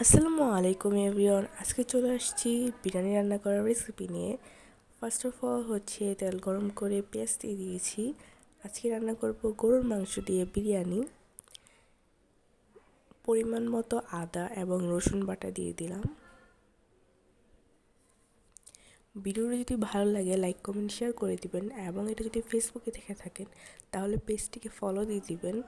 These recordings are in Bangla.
আসসালামু আলাইকুম এভরিওয়ান। আজকে চলে আসছি বিরিয়ানি রান্না করার রেসিপি নিয়ে। ফার্স্ট অফ অল তেল গরম করে পেঁয়াজ দিয়ে দিয়েছি। আজকে রান্না করব গরুর মাংস দিয়ে বিরিয়ানি। পরিমাণ মতো আদা এবং রসুন বাটা দিয়ে দিলাম। ভিডিওটি যদি ভালো লাগে লাইক কমেন্ট শেয়ার করে দিবেন, এবং এটা যদি ফেসবুকে দেখে থাকেন তাহলে পেজটিকে ফলো দিয়ে দিবেন।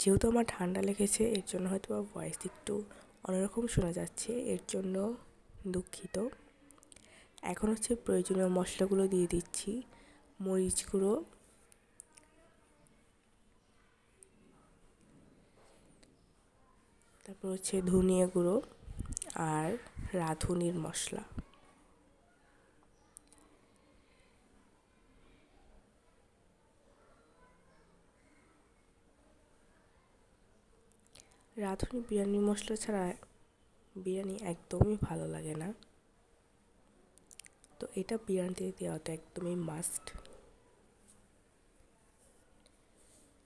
যেহেতু আমার ঠান্ডা লেগেছে, এর জন্য হয়তো ভয়েস একটু অন্যরকম শোনা যাচ্ছে, এর জন্য দুঃখিত। এখন প্রয়োজনীয় মশলাগুলো দিয়ে দিচ্ছি। মরিচ গুঁড়ো, তারপর ধনিয়া গুঁড়ো আর রাঁধুনির মশলা। রাঁধুনি বিরিয়ানি মশলা ছাড়া বিরিয়ানি একদমই ভালো লাগে না, তো এটা বিরিয়ানিতে দেওয়া তো একদমই মাস্ট।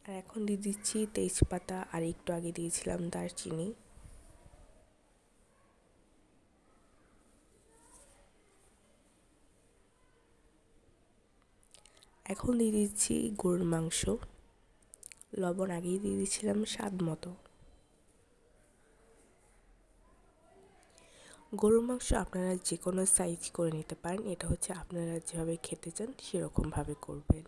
আর এখন দিয়ে দিচ্ছি তেজপাতা, আর একটু আগে দিয়েছিলাম দারচিনি। এখন দিয়ে দিচ্ছি গরুর মাংস। লবণ আগেই দিয়ে দিয়েছিলাম স্বাদ মতো। গরুর মাংস আপনারা যে কোনো সাইজ করে নিতে পারেন, এটা আপনারা যেভাবে খেতে চান সেরকমভাবে করবেন।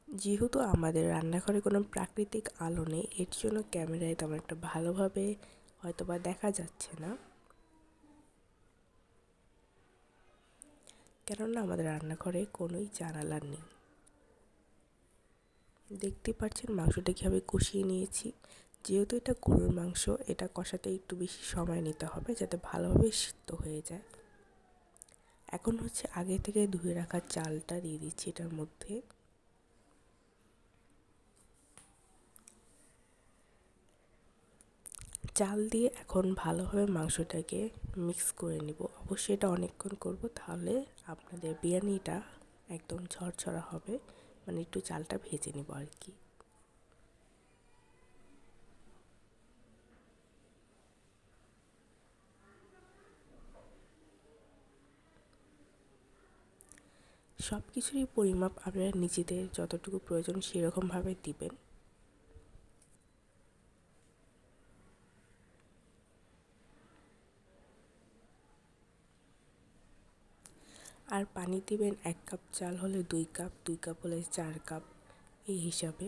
যেহেতু আমাদের রান্নাঘরে কোনো প্রাকৃতিক আলো নেই, এর জন্য ক্যামেরায় তেমন একটা ভালোভাবে হয়তোবা দেখা যাচ্ছে না, কেননা আমাদের রান্নাঘরে কোনোই জানালা নেই। দেখতে পাচ্ছেন মাংসটা কীভাবে কষিয়ে নিয়েছি। যেহেতু এটা গরুর মাংস, এটা কষাতে একটু বেশি সময় নিতে হবে যাতে ভালোভাবে সিদ্ধ হয়ে যায়। এখন আগে থেকে ধুয়ে রাখা চালটা দিয়ে দিচ্ছি এটার মধ্যে। চাল দিয়ে এখন ভালোভাবে মাংসটাকে মিক্স করে নিব। অবশ্যই এটা অনেকক্ষণ করব, তাহলে আপনাদের বিরিয়ানিটা একদম ঝরঝরা হবে, মানে একটু চালটা ভেজে নিব আর কি। সব কিছুরই পরিমাপ আপনারা নিজেদের যতটুকু প্রয়োজন সেরকমভাবে দিবেন। আর পানি দিবেন 1 কাপ চাল হলে 2 কাপ, 2 কাপ হলে 4 কাপ, এই হিসাবে।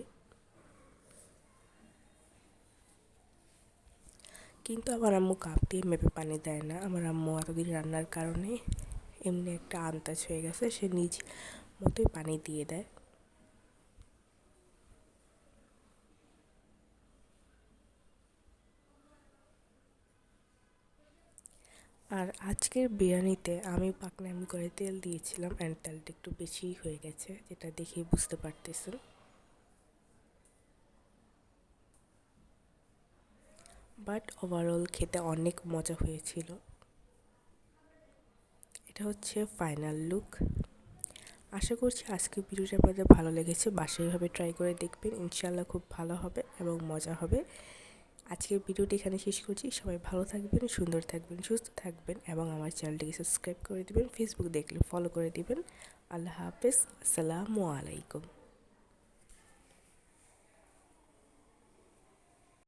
কিন্তু আমার আম্মু কাপ দিয়ে মেপে পানি দেয় না। আমার আম্মু এতদিন রান্নার কারণে এমনি একটা আন্দাজ হয়ে গেছে, সে নিজ মতোই পানি দিয়ে দেয়। আর আজকের বিরিয়ানিতে আমি পাকনামি করে তেল দিয়েছিলাম, অ্যান্ড তেলটা একটু বেশিই হয়ে গেছে, যেটা দেখেই বুঝতে পারতেছেন। বাট ওভারঅল খেতে অনেক মজা হয়েছিল। এটা ফাইনাল লুক। আশা করছি আজকের ভিডিওটা আপনাদের ভালো লেগেছে। বাসায় এভাবে ট্রাই করে দেখবেন, ইনশাআল্লাহ খুব ভালো হবে এবং মজা হবে। আজকের ভিডিওটি এখানে শেষ করছি। সবাই ভালো থাকবেন, সুন্দর থাকবেন, সুস্থ থাকবেন, এবং আমার চ্যানেলটিকে সাবস্ক্রাইব করে দিবেন। ফেসবুক দেখলে ফলো করে দিবেন। আল্লাহ হাফেজ। আসসালামু আলাইকুম।